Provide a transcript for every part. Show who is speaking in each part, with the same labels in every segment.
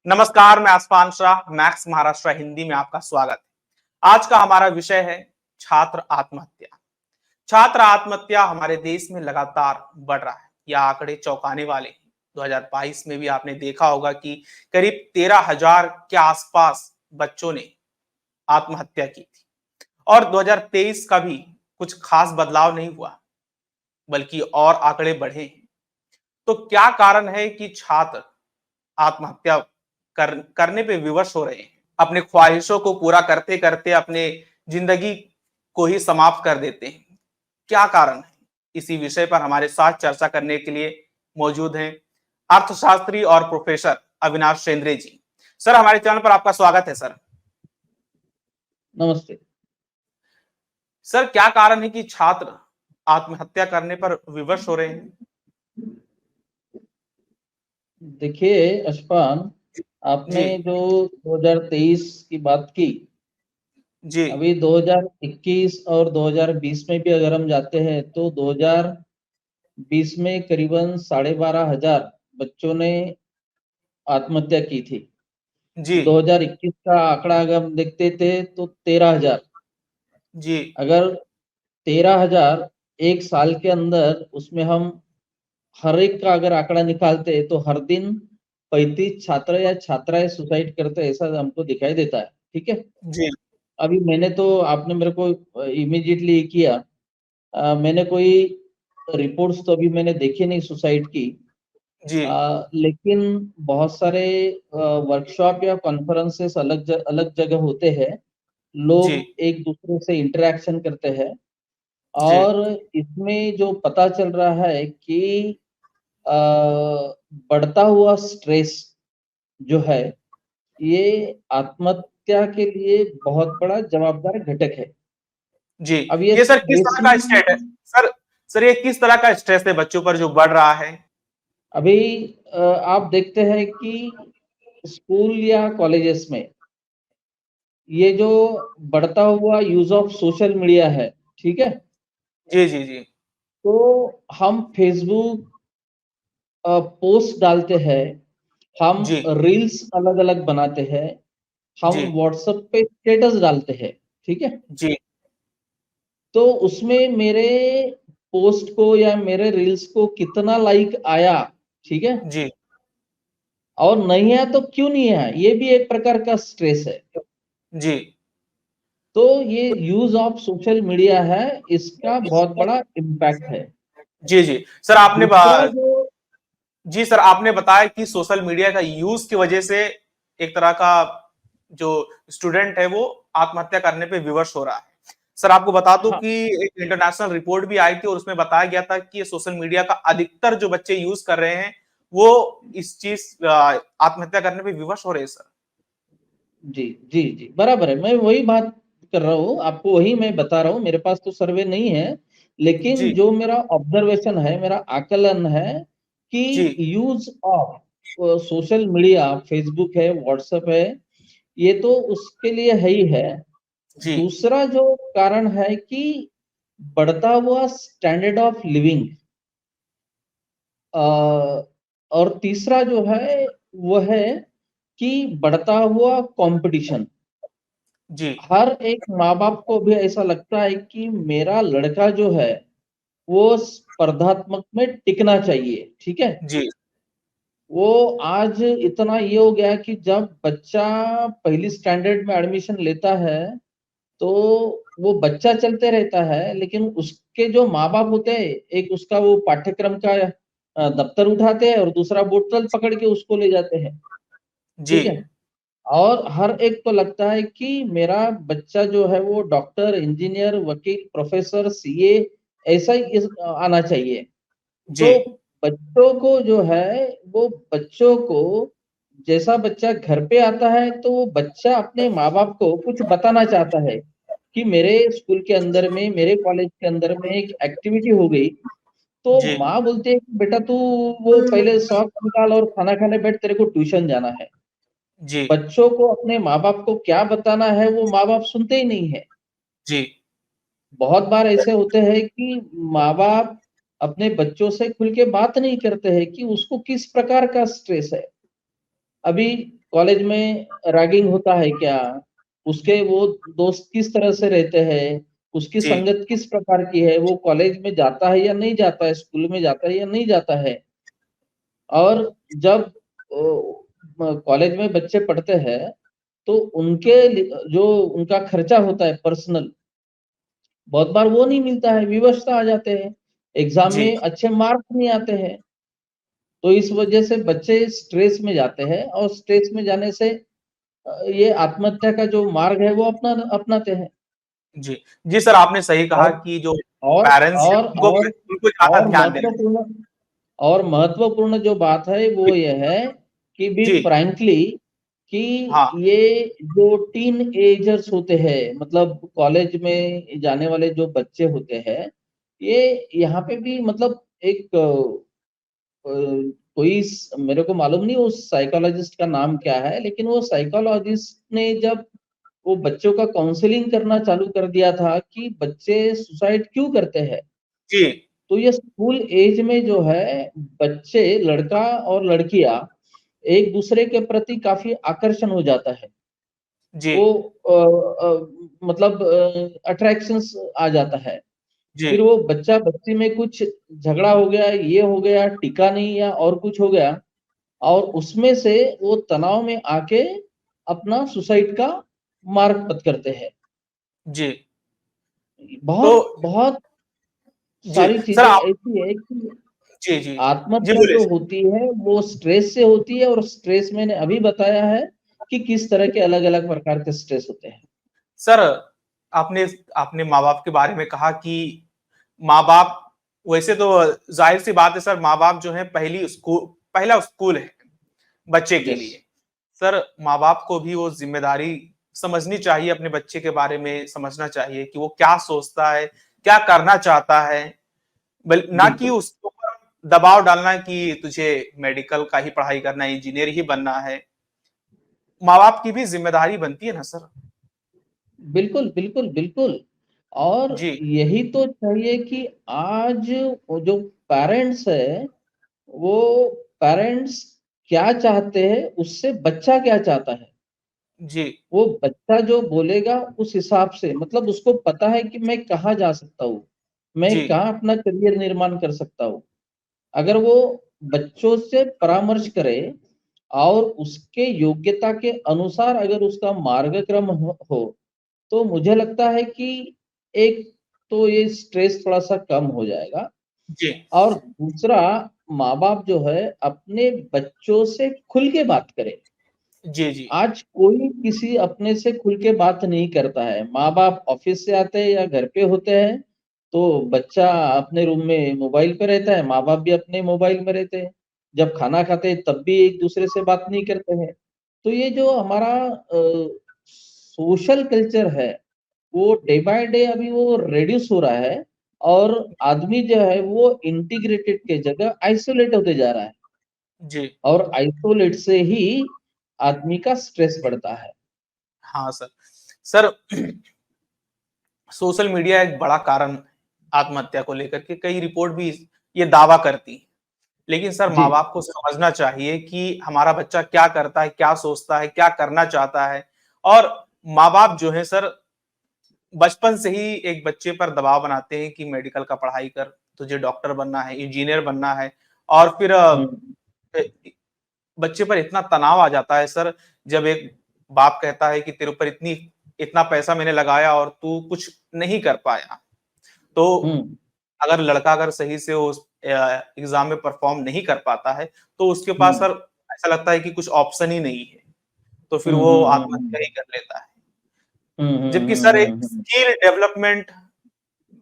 Speaker 1: नमस्कार, मैं आसफान शाह, मैक्स महाराष्ट्र हिंदी में आपका स्वागत है। आज का हमारा विषय है छात्र आत्महत्या। छात्र आत्महत्या हमारे देश में लगातार बढ़ रहा है। यह आंकड़े चौंकाने वाले हैं। 2022 में भी आपने देखा होगा कि करीब 13,000 के आसपास बच्चों ने आत्महत्या की थी और 2023 का भी कुछ खास बदलाव नहीं हुआ, बल्कि और आंकड़े बढ़े हैं। तो क्या कारण है कि छात्र आत्महत्या करने पे विवश हो रहे हैं? अपने ख्वाहिशों को पूरा करते करते अपने जिंदगी को ही समाप्त कर देते हैं। क्या कारण है? इसी विषय पर हमारे साथ चर्चा करने के लिए मौजूद हैं अर्थशास्त्री और प्रोफेसर अविनाश शेंद्रे जी। सर, हमारे चैनल पर आपका स्वागत है सर।
Speaker 2: नमस्ते
Speaker 1: सर, क्या कारण है कि छात्र आत्महत्या करने पर विवश हो रहे हैं?
Speaker 2: देखिए अशफान, आपने
Speaker 1: जी
Speaker 2: जो 2023 की बात की,
Speaker 1: जी
Speaker 2: अभी 2021 और 2020 में भी अगर हम जाते हैं तो 2020 में करीबन 12,500 बच्चों ने आत्महत्या की थी।
Speaker 1: जी
Speaker 2: 2021 का आंकड़ा अगर हम देखते थे तो 13,000।
Speaker 1: जी
Speaker 2: अगर 13,000 एक साल के अंदर, उसमें हम हर एक का अगर आंकड़ा निकालते हैं तो हर दिन 35 छात्र या छात्राएं सुसाइड करते हैं, ऐसा हमको दिखाई देता है। ठीक है।
Speaker 1: जी
Speaker 2: अभी मैंने तो, आपने मेरे को इमीडिएटली किया, मैंने कोई रिपोर्ट्स तो अभी मैंने देखे नहीं सुसाइड की।
Speaker 1: जी
Speaker 2: लेकिन बहुत सारे वर्कशॉप या कॉन्फ्रेंसेस अलग जगह होते हैं।
Speaker 1: जी
Speaker 2: लोग एक दूसरे से इंटरेक्शन करते हैं
Speaker 1: जी
Speaker 2: और इसमें जो पता चल रहा है कि अ, बढ़ता हुआ स्ट्रेस जो है, ये आत्महत्या के लिए बहुत बड़ा जवाबदार घटक है।
Speaker 1: जी।
Speaker 2: अब ये
Speaker 1: ये सर किस तरह का
Speaker 2: बेसिकली,
Speaker 1: स्टेट है? सर ये किस तरह का स्ट्रेस है बच्चों पर जो बढ़ रहा है?
Speaker 2: अभी आप देखते हैं कि स्कूल या कॉलेजेस में ये जो बढ़ता हुआ यूज ऑफ सोशल मीडिया है, ठीक है,
Speaker 1: जी जी जी
Speaker 2: तो हम फेसबुक पोस्ट डालते हैं, हम
Speaker 1: जी
Speaker 2: रील्स अलग अलग बनाते हैं, हम
Speaker 1: जी
Speaker 2: व्हाट्सएप पे स्टेटस डालते हैं। ठीक है।
Speaker 1: जी
Speaker 2: तो उसमें मेरे पोस्ट को या मेरे रील्स को कितना लाइक आया, ठीक है,
Speaker 1: जी
Speaker 2: और नहीं आया तो क्यों नहीं आया, ये भी एक प्रकार का स्ट्रेस है।
Speaker 1: जी
Speaker 2: तो ये यूज ऑफ सोशल मीडिया है, इसका बहुत बड़ा इम्पैक्ट है।
Speaker 1: जी जी सर आपने
Speaker 2: दूसरा जो,
Speaker 1: जी सर आपने बताया कि सोशल मीडिया का यूज की वजह से एक तरह का जो स्टूडेंट है वो आत्महत्या करने पे विवश हो रहा है। सर आपको बता दूं
Speaker 2: हाँ
Speaker 1: कि एक इंटरनेशनल रिपोर्ट भी आई थी और उसमें बताया गया था कि ये सोशल मीडिया का अधिकतर जो बच्चे यूज कर रहे हैं वो इस चीज आत्महत्या करने पे विवश हो रहे हैं सर।
Speaker 2: जी जी जी, बराबर है, मैं वही बात कर रहा हूँ, आपको वही मैं बता रहा हूँ। मेरे पास तो सर्वे नहीं है, लेकिन
Speaker 1: जी
Speaker 2: जो मेरा ऑब्जर्वेशन है, मेरा आकलन है कि
Speaker 1: जी
Speaker 2: use of social media, Facebook है, व्हाट्सएप है, ये तो उसके लिए है ही है।
Speaker 1: जी
Speaker 2: दूसरा जो कारण है कि बढ़ता हुआ स्टैंडर्ड ऑफ लिविंग, और तीसरा जो है वो है कि बढ़ता हुआ कंपटीशन।
Speaker 1: जी
Speaker 2: हर एक माँ बाप को भी ऐसा लगता है कि मेरा लड़का जो है वो स्पर्धात्मक में टिकना चाहिए। ठीक है।
Speaker 1: जी
Speaker 2: वो आज इतना ये हो गया कि जब बच्चा पहली स्टैंडर्ड में एडमिशन लेता है तो वो बच्चा चलते रहता है, लेकिन उसके जो माँ बाप होते हैं, एक उसका वो पाठ्यक्रम का दफ्तर उठाते हैं और दूसरा बोतल पकड़ के उसको ले जाते हैं।
Speaker 1: जी
Speaker 2: ठीक है। और हर एक को लगता है कि मेरा बच्चा जो है वो डॉक्टर, इंजीनियर, वकील, प्रोफेसर, सीए ऐसा ही आना चाहिए।
Speaker 1: जी
Speaker 2: तो बच्चों को जो है, वो बच्चों को, जैसा बच्चा घर पे आता है तो वो बच्चा अपने माँ बाप को कुछ बताना चाहता है कि मेरे स्कूल के अंदर में, मेरे कॉलेज के अंदर में एक एक्टिविटी हो गई। तो
Speaker 1: जी
Speaker 2: माँ बोलती है कि बेटा तू वो पहले सॉक्स निकाल और खाना खाने बैठ, तेरे को ट्यूशन जाना है।
Speaker 1: जी
Speaker 2: बच्चों को अपने माँ बाप को क्या बताना है वो माँ बाप सुनते ही नहीं है।
Speaker 1: जी
Speaker 2: बहुत बार ऐसे होते हैं कि माँ बाप अपने बच्चों से खुल के बात नहीं करते हैं कि उसको किस प्रकार का स्ट्रेस है। अभी कॉलेज में रैगिंग होता है क्या, उसके वो दोस्त किस तरह से रहते हैं, उसकी
Speaker 1: जी
Speaker 2: संगत किस प्रकार की है, वो कॉलेज में जाता है या नहीं जाता है, स्कूल में जाता है या नहीं जाता है। और जब कॉलेज में बच्चे पढ़ते हैं तो जो उनका खर्चा होता है पर्सनल, बहुत बार वो नहीं मिलता है, विवशता आ जाते हैं, एग्जाम
Speaker 1: जी
Speaker 2: में अच्छे मार्क्स नहीं आते हैं। तो इस वजह से बच्चे स्ट्रेस में जाते हैं और स्ट्रेस में जाने से ये आत्महत्या का जो मार्ग है वो अपनाते हैं।
Speaker 1: जी जी सर, आपने सही कहा
Speaker 2: और
Speaker 1: कि जो
Speaker 2: और
Speaker 1: पेरेंट्स हैं
Speaker 2: और
Speaker 1: उनको
Speaker 2: और
Speaker 1: उनको ज्यादा
Speaker 2: और
Speaker 1: ध्यान देना चाहिए।
Speaker 2: महत्वपूर्ण जो बात है वो ये है कि बी
Speaker 1: जी
Speaker 2: फ्रैंकली कि
Speaker 1: हाँ
Speaker 2: ये जो टीन एजर्स होते हैं, मतलब कॉलेज में जाने वाले जो बच्चे होते हैं, ये यहाँ पे भी मतलब एक मेरे को मालूम नहीं उस साइकोलॉजिस्ट का नाम क्या है, लेकिन वो साइकोलॉजिस्ट ने जब वो बच्चों का काउंसलिंग करना चालू कर दिया था कि बच्चे सुसाइड क्यों करते हैं,
Speaker 1: जी
Speaker 2: तो ये स्कूल एज में जो है बच्चे, लड़का और लड़कियां एक दूसरे के प्रति काफी आकर्षण हो जाता है।
Speaker 1: जी
Speaker 2: वो मतलब अट्रैक्शंस आ जाता है।
Speaker 1: जी
Speaker 2: फिर वो बच्चा बच्ची में कुछ झगड़ा हो गया, ये हो गया, टिका नहीं या और कुछ हो गया, और उसमें से वो तनाव में आके अपना सुसाइड का मार्ग पथ करते हैं।
Speaker 1: जी तो
Speaker 2: बहुत बहुत
Speaker 1: जी
Speaker 2: सारी
Speaker 1: सर
Speaker 2: चीजें
Speaker 1: आप
Speaker 2: ऐसी है कि
Speaker 1: जी जी जी
Speaker 2: आत्महत्या
Speaker 1: बोलिए
Speaker 2: जो
Speaker 1: सर।
Speaker 2: होती है वो स्ट्रेस से होती है, और स्ट्रेस मैंने अभी बताया है कि किस तरह के अलग अलग प्रकार के स्ट्रेस होते हैं।
Speaker 1: सर आपने आपने माँ बाप के बारे में कहा कि माँ बाप, वैसे तो जाहिर सी बात है सर, माँ बाप जो है पहला स्कूल है बच्चे के
Speaker 2: यस।
Speaker 1: लिए। सर माँ बाप को भी वो जिम्मेदारी समझनी चाहिए, अपने बच्चे के बारे में समझना चाहिए कि वो क्या सोचता है, क्या करना चाहता है। ना कि
Speaker 2: बिल्कुल
Speaker 1: उसके ऊपर दबाव डालना कि तुझे मेडिकल का ही पढ़ाई करना है, इंजीनियर ही बनना है। माँ बाप की भी जिम्मेदारी बनती है ना सर।
Speaker 2: बिल्कुल बिल्कुल बिल्कुल। और
Speaker 1: जी
Speaker 2: यही तो चाहिए कि आज वो जो पेरेंट्स है, वो पेरेंट्स क्या चाहते हैं उससे बच्चा क्या चाहता है,
Speaker 1: जी
Speaker 2: वो बच्चा जो बोलेगा उस हिसाब से, मतलब उसको पता है कि मैं कहाँ जा सकता हूँ, मैं
Speaker 1: जी
Speaker 2: कहाँ अपना करियर निर्माण कर सकता हूँ। अगर वो बच्चों से परामर्श करे और उसके योग्यता के अनुसार अगर उसका मार्गक्रम हो, तो मुझे लगता है कि एक तो ये स्ट्रेस थोड़ा सा कम हो जाएगा।
Speaker 1: जी
Speaker 2: और दूसरा, माँ बाप जो है अपने बच्चों से खुल के बात करे।
Speaker 1: जी जी
Speaker 2: आज कोई किसी अपने से खुल के बात नहीं करता है, माँ बाप ऑफिस से आते हैं या घर पे होते हैं तो बच्चा अपने रूम में मोबाइल पे रहता है, माँ बाप भी अपने मोबाइल में रहते हैं, जब खाना खाते हैं तब भी एक दूसरे से बात नहीं करते हैं। तो ये जो हमारा सोशल कल्चर है वो डे बाय डे अभी वो रेड्यूस हो रहा है, और आदमी जो है वो इंटीग्रेटेड के जगह आइसोलेट होते जा रहा है,
Speaker 1: जी
Speaker 2: और आइसोलेट से ही आदमी का स्ट्रेस बढ़ता है।
Speaker 1: हाँ सर। सर सोशल मीडिया एक बड़ा कारण आत्महत्या को लेकर के, कई रिपोर्ट भी ये दावा करती है। लेकिन सर
Speaker 2: जी।
Speaker 1: माँ बाप को समझना चाहिए कि हमारा बच्चा क्या करता है, क्या सोचता है, क्या करना चाहता है। और माँ बाप जो है सर बचपन से ही एक बच्चे पर दबाव बनाते हैं कि मेडिकल का पढ़ाई कर, तुझे डॉक्टर बनना है, इंजीनियर बनना है। और फिर
Speaker 2: हम्म
Speaker 1: बच्चे पर इतना तनाव आ जाता है सर, जब एक बाप कहता है कि तेरे ऊपर इतना पैसा मैंने लगाया और तू कुछ नहीं कर पाया। तो
Speaker 2: हम्म
Speaker 1: अगर लड़का अगर सही से उस एग्जाम में परफॉर्म नहीं कर पाता है, तो उसके पास
Speaker 2: हम्म
Speaker 1: सर ऐसा लगता है कि कुछ ऑप्शन ही नहीं है, तो फिर
Speaker 2: हम्म
Speaker 1: वो
Speaker 2: हम्म
Speaker 1: आत्महत्या ही कर लेता है।
Speaker 2: हम्म
Speaker 1: जबकि
Speaker 2: हम्म
Speaker 1: सर एक
Speaker 2: हम्म
Speaker 1: स्किल डेवलपमेंट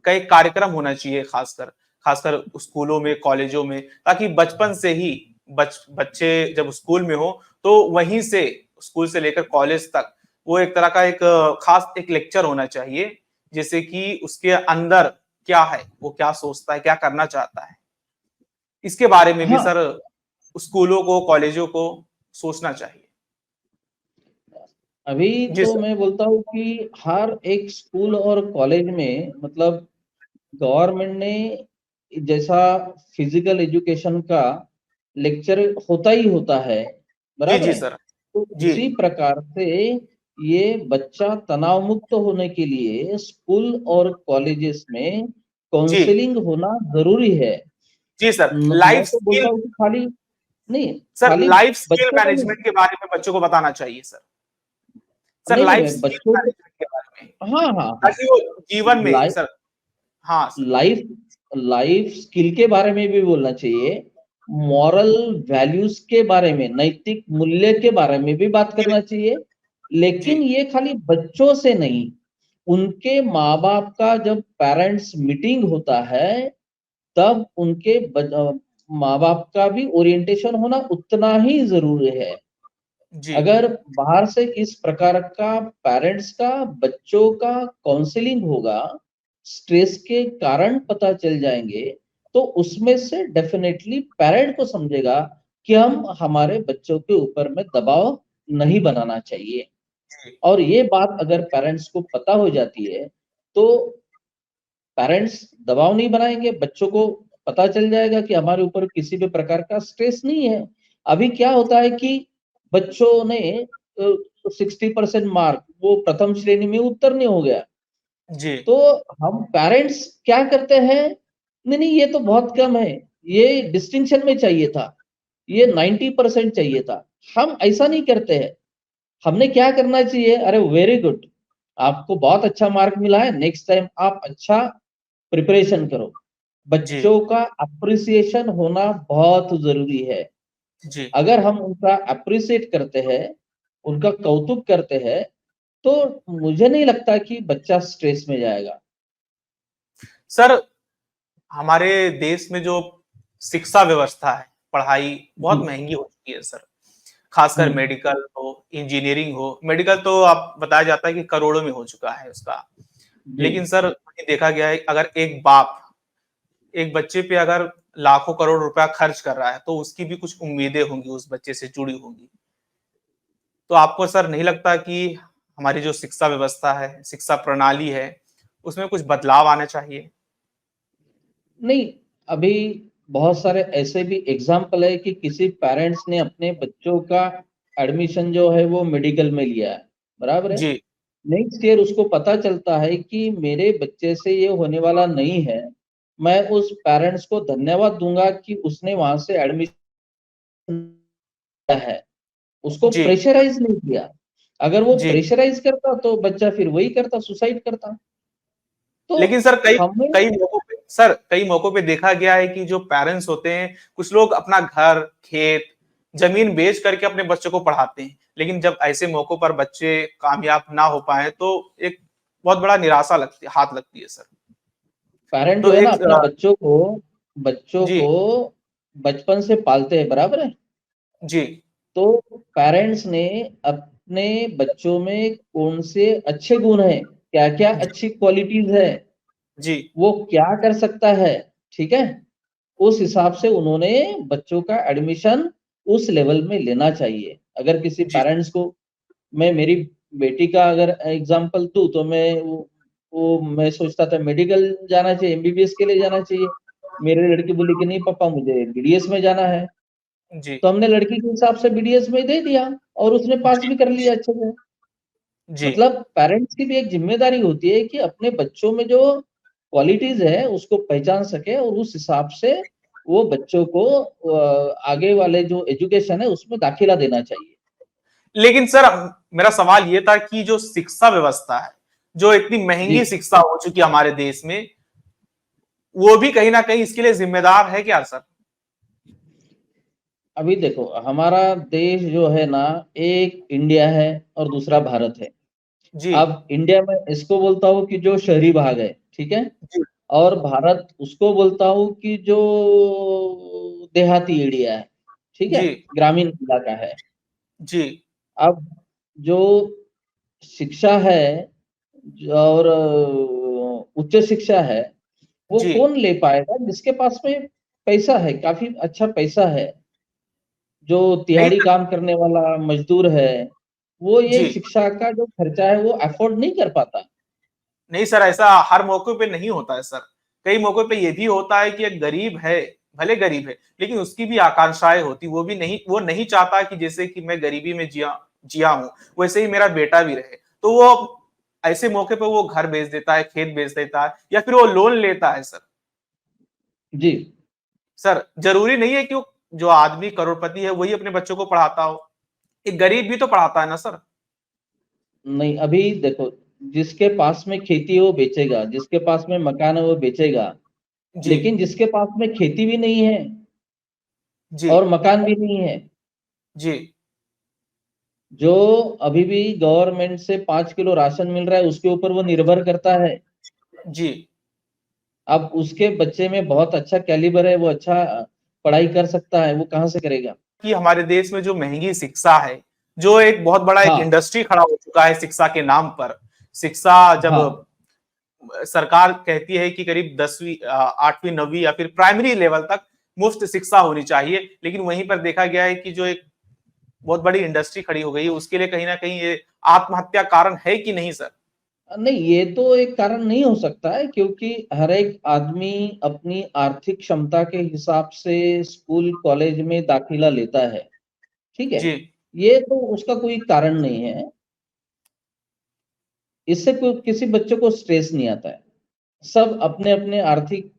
Speaker 1: का एक कार्यक्रम होना चाहिए, खासकर खासकर स्कूलों में, कॉलेजों में, ताकि बचपन से ही बच्चे जब स्कूल में हो तो वहीं से, स्कूल से लेकर कॉलेज तक, वो एक तरह का एक खास एक लेक्चर होना चाहिए, जैसे कि उसके अंदर क्या है, वो क्या सोचता है, क्या करना चाहता है, इसके बारे में भी
Speaker 2: हाँ।
Speaker 1: सर स्कूलों को, कॉलेजों को सोचना चाहिए।
Speaker 2: अभी
Speaker 1: जी
Speaker 2: तो
Speaker 1: सर।
Speaker 2: मैं बोलता हूँ कि हर एक स्कूल और कॉलेज में मतलब गवर्नमेंट ने जैसा फिजिकल एजुकेशन का लेक्चर होता ही होता है,
Speaker 1: जी
Speaker 2: बराबर
Speaker 1: जी
Speaker 2: है,
Speaker 1: सर।
Speaker 2: तो
Speaker 1: जी
Speaker 2: उसी प्रकार से ये बच्चा तनाव मुक्त होने के लिए स्कूल और कॉलेजेस में
Speaker 1: जी
Speaker 2: काउंसलिंग होना जरूरी है।
Speaker 1: जी सर,
Speaker 2: मैं
Speaker 1: लाइफ
Speaker 2: तो बोलता
Speaker 1: स्किल।
Speaker 2: हूँ कि खाली नहीं,
Speaker 1: सर
Speaker 2: खाली
Speaker 1: लाइफ स्किल
Speaker 2: बच्चों को नहीं,
Speaker 1: मैनेजमेंट के बारे में बच्चों को बताना चाहिए सर। सर
Speaker 2: नहीं नहीं,
Speaker 1: लाइफ
Speaker 2: मैं
Speaker 1: स्किल
Speaker 2: बच्चों को,
Speaker 1: मैनेजमेंट के बारे में,
Speaker 2: हाँ हाँ हाँ,
Speaker 1: ताकि वो जीवन में
Speaker 2: लाइफ
Speaker 1: सर। हाँ सर।
Speaker 2: लाइफ लाइफ स्किल के बारे में भी बोलना चाहिए, मॉरल वैल्यूज के बारे में, नैतिक मूल्य के बारे में भी बात
Speaker 1: जी
Speaker 2: करना चाहिए।
Speaker 1: जी
Speaker 2: लेकिन ये खाली बच्चों से नहीं, उनके माँ बाप का जब पेरेंट्स मीटिंग होता है तब उनके माँ बाप का भी ओरिएंटेशन होना उतना ही जरूरी है।
Speaker 1: जी
Speaker 2: अगर बाहर से इस प्रकार का पेरेंट्स का बच्चों का काउंसलिंग होगा, स्ट्रेस के कारण पता चल जाएंगे, तो उसमें से डेफिनेटली पेरेंट को समझेगा कि हम हमारे बच्चों के ऊपर में दबाव नहीं बनाना चाहिए।
Speaker 1: जी
Speaker 2: और ये बात अगर पेरेंट्स को पता हो जाती है तो पेरेंट्स दबाव नहीं बनाएंगे, बच्चों को पता चल जाएगा कि हमारे ऊपर किसी भी प्रकार का स्ट्रेस नहीं है। अभी क्या होता है कि बच्चों ने 60% मार्क वो प्रथम श्रेणी में उत्तीर्ण हो गया,
Speaker 1: जी
Speaker 2: तो हम पेरेंट्स क्या करते हैं, नहीं नहीं ये तो बहुत कम है, ये डिस्टिंक्शन में चाहिए था, ये 90% चाहिए था। हम ऐसा नहीं करते हैं। हमने क्या करना चाहिए, अरे वेरी गुड, आपको बहुत अच्छा मार्क मिला है, नेक्स्ट टाइम आप अच्छा प्रिपरेशन करो।
Speaker 1: जी
Speaker 2: बच्चों का अप्रिसिएशन होना बहुत जरूरी है।
Speaker 1: जी
Speaker 2: अगर हम उनका अप्रिसिएट करते हैं, उनका कौतुक करते हैं, तो मुझे नहीं लगता कि बच्चा स्ट्रेस में जाएगा।
Speaker 1: सर, हमारे देश में जो शिक्षा व्यवस्था है, पढ़ाई बहुत
Speaker 2: जी।
Speaker 1: महंगी हो चुकी है सर। खासकर
Speaker 2: हम्म।
Speaker 1: मेडिकल हो, इंजीनियरिंग हो। मेडिकल तो आप बताया जाता है कि करोड़ों में हो चुका है उसका।
Speaker 2: जी।
Speaker 1: लेकिन सर वही देखा गया है, अगर एक बाप एक बच्चे पे अगर लाखों करोड़ रुपया खर्च कर रहा है तो उसकी भी कुछ उम्मीदें होंगी, उस बच्चे से जुड़ी होंगी। तो आपको सर नहीं लगता कि हमारी जो शिक्षा व्यवस्था है, शिक्षा प्रणाली है, उसमें कुछ बदलाव आना चाहिए?
Speaker 2: नहीं, अभी बहुत सारे ऐसे भी एग्जाम्पल है कि किसी पेरेंट्स ने अपने बच्चों का एडमिशन जो है वो मेडिकल में लिया है, बराबर है।
Speaker 1: जी
Speaker 2: नेक्स्ट ईयर उसको पता चलता है कि मेरे बच्चे से ये होने वाला नहीं है। मैं उस पेरेंट्स को धन्यवाद दूंगा कि उसने वहां से एडमिशन लिया है, उसको
Speaker 1: जी
Speaker 2: प्रेशराइज नहीं किया। अगर वो
Speaker 1: जी
Speaker 2: प्रेशराइज करता तो बच्चा फिर वही करता, सुसाइड करता। तो
Speaker 1: लेकिन सर कई
Speaker 2: हमें,
Speaker 1: कई मौकों पे देखा गया है कि जो पेरेंट्स होते हैं, कुछ लोग अपना घर, खेत, जमीन बेच करके अपने बच्चों को पढ़ाते हैं। लेकिन जब ऐसे मौकों पर बच्चे कामयाब ना हो पाए तो एक बहुत बड़ा निराशा लगती है, हाथ लगती है सर।
Speaker 2: पेरेंट
Speaker 1: तो
Speaker 2: जो है ना
Speaker 1: एक
Speaker 2: अपने बच्चों को
Speaker 1: जी
Speaker 2: बचपन से पालते हैं, बराबर है।
Speaker 1: जी
Speaker 2: तो पेरेंट्स ने अपने बच्चों में कौन से अच्छे गुण हैं, क्या क्या
Speaker 1: जी
Speaker 2: अच्छी क्वालिटीज है,
Speaker 1: जी
Speaker 2: वो क्या कर सकता है, ठीक है, उस हिसाब से उन्होंने बच्चों का एडमिशन उस लेवल में लेना चाहिए। अगर किसी
Speaker 1: जी
Speaker 2: पेरेंट्स को, मैं मेरी बेटी का अगर एग्जांपल दूं तो मैं सोचता था मेडिकल जाना चाहिए, एमबीबीएस के लिए जाना चाहिए। मेरी लड़की बोली कि नहीं पापा मुझे बीडीएस में जाना है।
Speaker 1: जी
Speaker 2: तो हमने लड़की के हिसाब से बीडीएस में दे दिया और उसने पास भी कर लिया अच्छे से।
Speaker 1: जी
Speaker 2: मतलब पेरेंट्स की भी एक जिम्मेदारी होती है कि अपने बच्चों में जो क्वालिटीज है उसको पहचान सके और उस हिसाब से वो बच्चों को आगे वाले जो एजुकेशन है उसमें दाखिला देना चाहिए।
Speaker 1: लेकिन सर मेरा सवाल ये था कि जो शिक्षा व्यवस्था है, जो इतनी
Speaker 2: जी।
Speaker 1: महंगी शिक्षा हो चुकी है हमारे देश में, वो भी कहीं ना कहीं इसके लिए जिम्मेदार है क्या सर?
Speaker 2: अभी देखो, हमारा देश जो है ना, एक इंडिया है और दूसरा भारत है।
Speaker 1: जी
Speaker 2: अब इंडिया में इसको बोलता हूँ कि जो शहरी भाग है, ठीक है,
Speaker 1: जी
Speaker 2: और भारत उसको बोलता हूँ कि जो देहाती एरिया है, ठीक है,
Speaker 1: जी
Speaker 2: ग्रामीण इलाका है।
Speaker 1: जी
Speaker 2: अब जो शिक्षा है और उच्च शिक्षा है, वो
Speaker 1: जी
Speaker 2: कौन ले पाएगा जिसके पास में पैसा है, काफी अच्छा पैसा है। जो
Speaker 1: नहीं
Speaker 2: तिहाड़ी
Speaker 1: सर।
Speaker 2: काम करने वाला मजदूर है, वो ये
Speaker 1: जी
Speaker 2: शिक्षा का जो खर्चा है वो अफोर्ड नहीं कर पाता।
Speaker 1: नहीं सर, ऐसा हर मौके पे नहीं होता है सर। कई मौके पे ये भी होता है कि एक गरीब है, भले गरीब है लेकिन उसकी भी आकांक्षाएं होती, वो नहीं चाहता कि जैसे कि मैं गरीबी में जिया जिया हूं वैसे ही मेरा बेटा भी रहे। तो वो ऐसे मौके पर वो घर बेच देता है, खेत बेच देता है, या फिर वो लोन लेता है सर।
Speaker 2: जी।
Speaker 1: सर जरूरी नहीं है कि वो जो आदमी करोड़पति है वही अपने बच्चों को पढ़ाता हो, एक गरीब भी तो पढ़ाता है ना सर।
Speaker 2: नहीं, अभी देखो, जिसके पास में खेती है वो बेचेगा, जिसके पास में मकान है वो बेचेगा,
Speaker 1: जी
Speaker 2: लेकिन जिसके पास में खेती भी नहीं है
Speaker 1: जी
Speaker 2: और मकान भी नहीं है,
Speaker 1: जी
Speaker 2: जो अभी भी गवर्नमेंट से 5 किलो राशन मिल रहा है उसके ऊपर वो निर्भर करता है।
Speaker 1: जी।
Speaker 2: अब उसके बच्चे में बहुत अच्छा कैलिबर है, वो अच्छा पढ़ाई कर सकता है, वो कहाँ से करेगा?
Speaker 1: कि हमारे देश में जो महंगी शिक्षा है, जो एक बहुत बड़ा एक
Speaker 2: हाँ,
Speaker 1: इंडस्ट्री खड़ा हो चुका है शिक्षा के नाम पर। शिक्षा जब
Speaker 2: हाँ।
Speaker 1: सरकार कहती है कि करीब 10वीं 8वीं 9वीं या फिर प्राइमरी लेवल तक मुफ्त शिक्षा होनी चाहिए, लेकिन वहीं पर देखा गया है कि जो एक बहुत बड़ी इंडस्ट्री खड़ी हो गई है उसके लिए कहीं ना कहीं ये आत्महत्या कारण है कि नहीं सर?
Speaker 2: नहीं, ये तो एक कारण नहीं हो सकता है, क्योंकि हर एक आदमी अपनी आर्थिक क्षमता के हिसाब से स्कूल कॉलेज में दाखिला लेता है। ठीक है,
Speaker 1: जी
Speaker 2: ये तो उसका कोई कारण नहीं है। इससे कोई किसी बच्चे को स्ट्रेस नहीं आता है। सब अपने अपने आर्थिक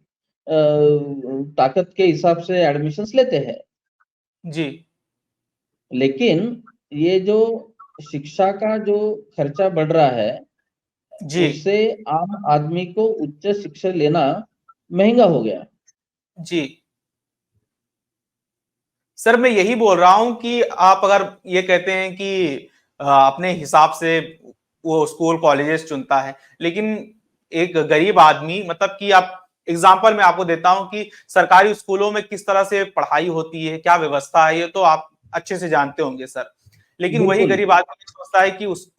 Speaker 2: ताकत के हिसाब से एडमिशन्स लेते हैं।
Speaker 1: जी
Speaker 2: लेकिन ये जो शिक्षा का जो खर्चा बढ़ रहा है,
Speaker 1: जी
Speaker 2: उससे आम आदमी को उच्च शिक्षा लेना महंगा हो गया।
Speaker 1: जी। सर मैं यही बोल रहा हूं कि आप अगर ये कहते हैं कि अपने हिसाब से वो स्कूल कॉलेजेस चुनता है, लेकिन एक गरीब आदमी, मतलब कि आप एग्जाम्पल मैं आपको देता हूं कि सरकारी स्कूलों में किस तरह से पढ़ाई होती है, क्या व्यवस्था है, ये तो आप अच्छे से जानते होंगे सर। लेकिन वही
Speaker 2: बिल्कुल।
Speaker 1: गरीब आदमी सोचता है कि उस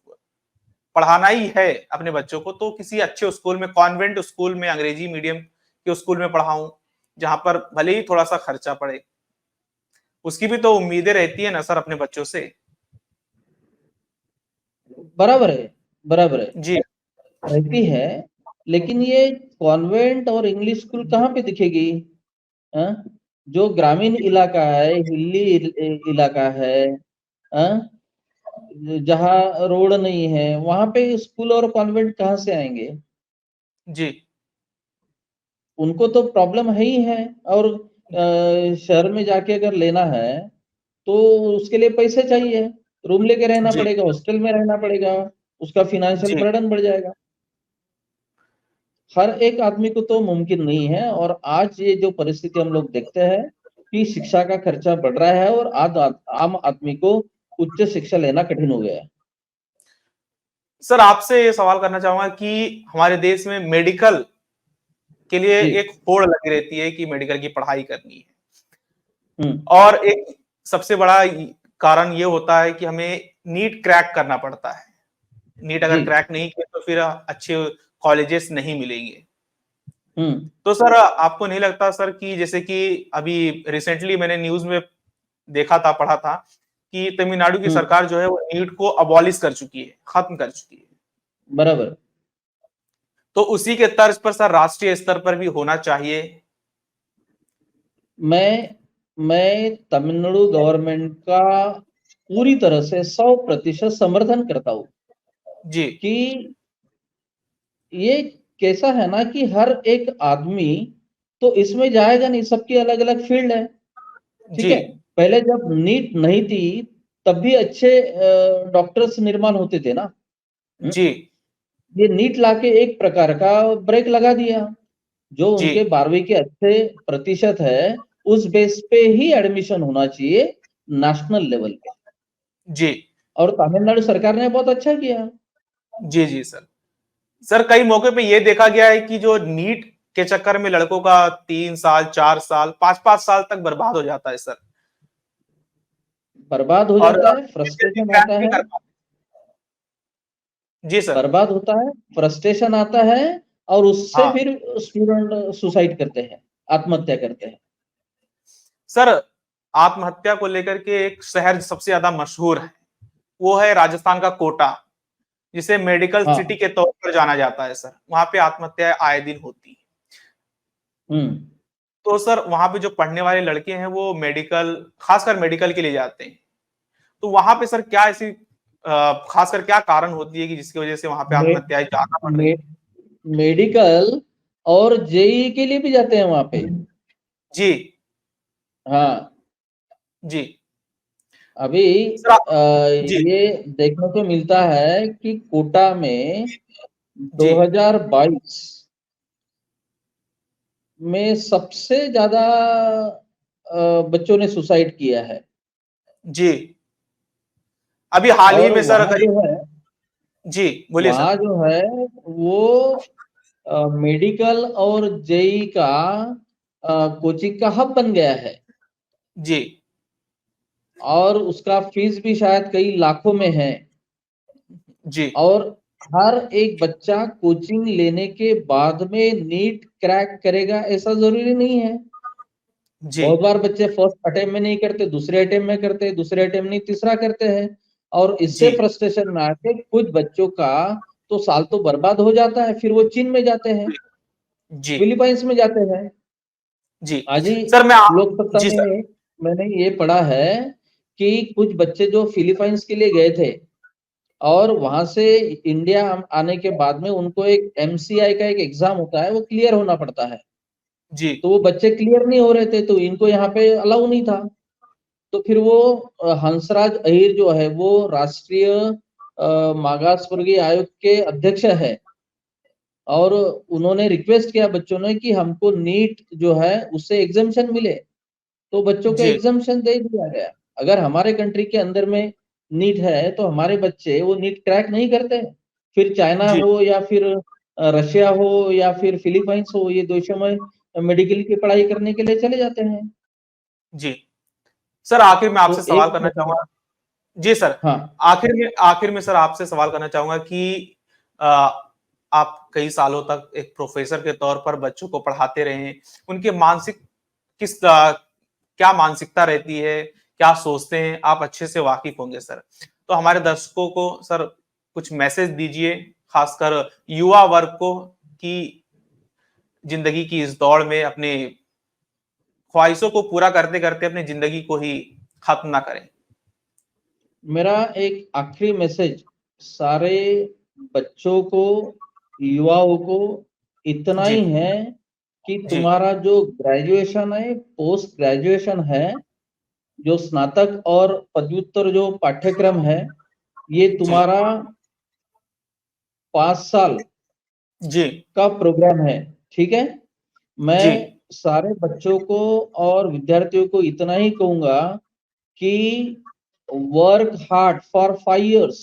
Speaker 1: पढ़ाना ही है अपने बच्चों को तो किसी अच्छे स्कूल में, कॉन्वेंट स्कूल में, अंग्रेजी मीडियम के स्कूल में पढ़ाऊं, जहां पर भले ही थोड़ा सा खर्चा पड़े। उसकी भी तो उम्मीदें रहती है ना सर अपने बच्चों से।
Speaker 2: बराबर है, बराबर है,
Speaker 1: जी
Speaker 2: रहती है। लेकिन ये कॉन्वेंट और इंग्लिश स्कूल कहाँ पे दिखेगी? हाँ? जो ग्रामीण इलाका है, हिली इलाका है, हाँ? जहाँ रोड नहीं है, वहां पे स्कूल और कॉन्वेंट कहाँ से आएंगे?
Speaker 1: जी
Speaker 2: उनको तो प्रॉब्लम है ही है। और शहर में जाके अगर लेना है तो उसके लिए पैसे चाहिए, रूम लेके रहना
Speaker 1: जी
Speaker 2: पड़ेगा, हॉस्टल में रहना पड़ेगा, उसका फिनेंशियल
Speaker 1: जी।
Speaker 2: बर्डन बढ़ जाएगा। हर एक आदमी को तो मुमकिन नहीं है। और आज ये जो परिस्थिति हम लोग देखते हैं कि शिक्षा का खर्चा बढ़ रहा है और आम आदमी को उच्च शिक्षा लेना कठिन हो गया है।
Speaker 1: सर आपसे ये सवाल करना चाहूंगा कि हमारे देश में मेडिकल के लिए
Speaker 2: जी।
Speaker 1: एक होड़ लगी रहती है कि मेडिकल की पढ़ाई करनी है,
Speaker 2: हम्म।
Speaker 1: और एक सबसे बड़ा कारण ये होता है कि हमें नीट क्रैक करना पड़ता है। नीट अगर
Speaker 2: जी।
Speaker 1: क्रैक नहीं किया तो फिर अच्छे कॉलेजेस नहीं मिलेंगे।
Speaker 2: हम्म।
Speaker 1: तो सर आपको नहीं लगता सर कि जैसे कि अभी रिसेंटली मैंने न्यूज में देखा था, पढ़ा था कि तमिलनाडु की
Speaker 2: हम्म।
Speaker 1: सरकार जो है वो नीट को अबॉलिश कर चुकी है, खत्म कर चुकी है।
Speaker 2: बराबर।
Speaker 1: तो उसी के तर्ज पर सर राष्ट्रीय स्तर पर भी होना चाहिए।
Speaker 2: मैं तमिलनाडु गवर्नमेंट का पूरी तरह से 100% समर्थन करता हूँ
Speaker 1: जी
Speaker 2: कि ये कैसा है ना कि हर एक आदमी तो इसमें जाएगा नहीं, सबकी अलग अलग फील्ड है। ठीक
Speaker 1: जी
Speaker 2: है, पहले जब नीट नहीं थी तब भी अच्छे डॉक्टर्स निर्माण होते थे ना। हम्म?
Speaker 1: जी
Speaker 2: ये नीट लाके एक प्रकार का ब्रेक लगा दिया। जो
Speaker 1: जी
Speaker 2: उनके 12वीं के अच्छे प्रतिशत है, उस बेस पे ही एडमिशन होना चाहिए नेशनल लेवल पे।
Speaker 1: जी
Speaker 2: और तमिलनाडु सरकार ने बहुत अच्छा किया।
Speaker 1: जी जी सर। सर कई मौके पे ये देखा गया है कि जो नीट के चक्कर में लड़कों का 3 साल, 4 साल, 5-5 साल तक बर्बाद हो जाता है सर।
Speaker 2: बर्बाद हो
Speaker 1: और
Speaker 2: जाता है,
Speaker 1: जल्दी
Speaker 2: फ्रस्ट्रेशन
Speaker 1: क्रैक
Speaker 2: आता
Speaker 1: नहीं
Speaker 2: है।
Speaker 1: कर पाते। जी सर।
Speaker 2: बर्बाद होता है, फ्रस्ट्रेशन आता है, और उससे
Speaker 1: हाँ
Speaker 2: फिर स्टूडेंट सुसाइड करते हैं, आत्महत्या करते हैं।
Speaker 1: सर, आत्महत्या को लेकर के एक शहर सबसे ज्यादा मशहूर है, वो है राजस्थान का कोटा, जिसे मेडिकल सिटी
Speaker 2: हाँ।
Speaker 1: के तौर पर जाना जाता है सर। वहां पे आत्महत्याएं आए दिन होती है।
Speaker 2: हम्म।
Speaker 1: तो सर वहां पे जो पढ़ने वाले लड़के हैं वो मेडिकल, खासकर मेडिकल के लिए जाते हैं, तो वहां पे सर क्या ऐसी खासकर क्या कारण होती है कि जिसकी वजह से वहां पे
Speaker 2: मे,
Speaker 1: आत्महत्याएं ज्यादा बढ़ रही
Speaker 2: मे,
Speaker 1: है?
Speaker 2: मेडिकल और जेई के लिए भी जाते हैं वहां पे।
Speaker 1: जी
Speaker 2: हाँ,
Speaker 1: जी
Speaker 2: अभी
Speaker 1: सर जी
Speaker 2: ये देखने को मिलता है कि कोटा में
Speaker 1: जी
Speaker 2: 2022 में सबसे ज्यादा बच्चों ने सुसाइड किया है।
Speaker 1: जी अभी हाल ही
Speaker 2: और
Speaker 1: में सर
Speaker 2: वहां
Speaker 1: करीब।
Speaker 2: जो है
Speaker 1: जी बोलिए सर।
Speaker 2: वहां जो है वो मेडिकल और जेई का कोचिंग का हब बन गया है।
Speaker 1: जी
Speaker 2: और उसका फीस भी शायद कई लाखों में है।
Speaker 1: जी
Speaker 2: और हर एक बच्चा कोचिंग लेने के बाद में नीट क्रैक करेगा ऐसा जरूरी नहीं है।
Speaker 1: जी
Speaker 2: बहुत बार बच्चे फर्स्ट अटेम्प्ट में नहीं करते, दूसरे अटेम्प्ट में करते, दूसरे अटेम्प्ट नहीं तीसरा करते हैं। और इससे
Speaker 1: जी
Speaker 2: फ्रस्ट्रेशन में आके कुछ बच्चों का तो साल तो बर्बाद हो जाता है, फिर वो चीन में जाते हैं,
Speaker 1: जी
Speaker 2: फिलीपाइंस में जाते हैं।
Speaker 1: जी
Speaker 2: आज ही
Speaker 1: सर
Speaker 2: लोक सत्ता
Speaker 1: जी सर।
Speaker 2: में मैंने ये पढ़ा है कि कुछ बच्चे जो फिलीपाइंस के लिए गए थे और वहां से इंडिया आने के बाद में उनको एक एमसीआई का एक एग्जाम होता है, वो क्लियर होना पड़ता है।
Speaker 1: जी
Speaker 2: तो वो बच्चे क्लियर नहीं हो रहे थे, तो इनको यहाँ पे अलाउ नहीं था। तो फिर वो हंसराज अहीर जो है वो राष्ट्रीय मागास वर्गीय आयोग के अध्यक्ष है। और उन्होंने रिक्वेस्ट किया बच्चों ने कि हमको नीट जो है उससे एग्जाम्शन मिले। तो बच्चों को
Speaker 1: जी
Speaker 2: एग्जाम्शन दे दिया गया। अगर हमारे कंट्री के अंदर में नीट है तो हमारे बच्चे वो नीट क्रैक नहीं करते। फिर चाइना
Speaker 1: जी
Speaker 2: हो या फिर रशिया हो या फिर फिलीपाइंस हो, ये देशों में मेडिकल की पढ़ाई करने के लिए चले जाते हैं।
Speaker 1: जी सर आखिर में आपसे
Speaker 2: तो
Speaker 1: सवाल
Speaker 2: एक
Speaker 1: करना चाहूंगा। जी सर।
Speaker 2: हाँ,
Speaker 1: आखिर में सर आपसे सवाल करना चाहूंगा कि अ, आप कई सालों तक एक प्रोफेसर के तौर पर बच्चों को पढ़ाते रहे हैं, उनके मानसिक क्या मानसिकता रहती है, क्या सोचते हैं, आप अच्छे से वाकिफ होंगे सर। तो हमारे दर्शकों को सर कुछ मैसेज दीजिए, खासकर युवा वर्ग को, कि जिंदगी की इस दौड़ में अपने ख्वाहिशों को पूरा करते करते अपनी जिंदगी को ही खत्म ना करें।
Speaker 2: मेरा एक आखिरी मैसेज सारे बच्चों को, युवाओं को इतना
Speaker 1: जी
Speaker 2: ही है कि
Speaker 1: जी
Speaker 2: तुम्हारा जो ग्रेजुएशन है, पोस्ट ग्रेजुएशन है, जो स्नातक और पदव्युत्तर जो पाठ्यक्रम है, ये
Speaker 1: जी
Speaker 2: तुम्हारा 5 साल
Speaker 1: जी
Speaker 2: का प्रोग्राम है। ठीक है। मैं
Speaker 1: जी
Speaker 2: सारे बच्चों को और विद्यार्थियों को इतना ही कहूंगा कि वर्क हार्ड फॉर 5 years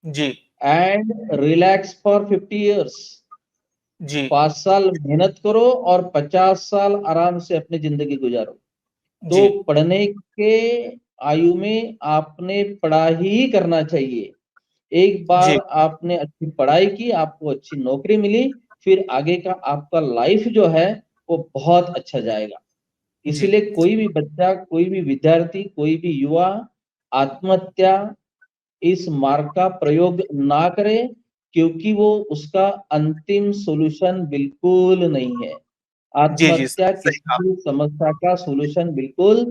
Speaker 1: जी
Speaker 2: एंड रिलैक्स फॉर 50 years।
Speaker 1: जी
Speaker 2: 5 साल मेहनत करो और 50 साल आराम से अपनी जिंदगी गुजारो।
Speaker 1: जी
Speaker 2: तो पढ़ने के आयु में आपने पढ़ा ही करना चाहिए। एक बार
Speaker 1: जी
Speaker 2: आपने अच्छी पढ़ाई की, आपको अच्छी नौकरी मिली, फिर आगे का आपका लाइफ जो है वो बहुत अच्छा जाएगा।
Speaker 1: जी
Speaker 2: इसीलिए कोई भी बच्चा, कोई भी विद्यार्थी, कोई भी युवा आत्महत्या इस मार्ग का प्रयोग ना करे, क्योंकि वो उसका अंतिम सॉल्यूशन बिल्कुल नहीं है।
Speaker 1: जी
Speaker 2: आत्महत्या
Speaker 1: सही
Speaker 2: किसी
Speaker 1: कहा।
Speaker 2: भी समस्या का सॉल्यूशन बिल्कुल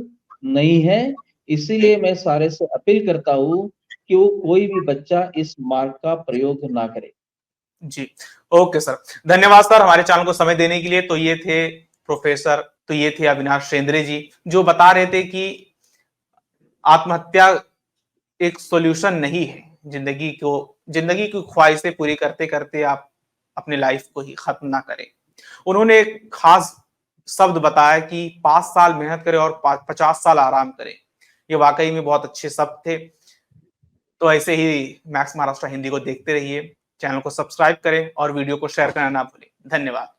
Speaker 2: नहीं है।
Speaker 1: जी
Speaker 2: इसीलिए मैं सारे से अपील करता हूँ कि वो कोई भी बच्चा इस मार्ग का प्रयोग ना करे।
Speaker 1: जी ओके सर, धन्यवाद सर हमारे चैनल को समय देने के लिए। तो ये थे प्रोफेसर, तो ये थे अविनाश शेंद्रे जी, जो बता रहे थे कि आत्महत्या एक सॉल्यूशन नहीं है। जिंदगी की ख्वाहिशें पूरी करते करते आप अपने लाइफ को ही खत्म ना करें। उन्होंने एक खास शब्द बताया कि 5 साल मेहनत करें और 50 साल आराम करें। ये वाकई में बहुत अच्छे शब्द थे। तो ऐसे ही मैक्स महाराष्ट्र हिंदी को देखते रहिए, चैनल को सब्सक्राइब करें और वीडियो को शेयर करना ना भूलें। धन्यवाद।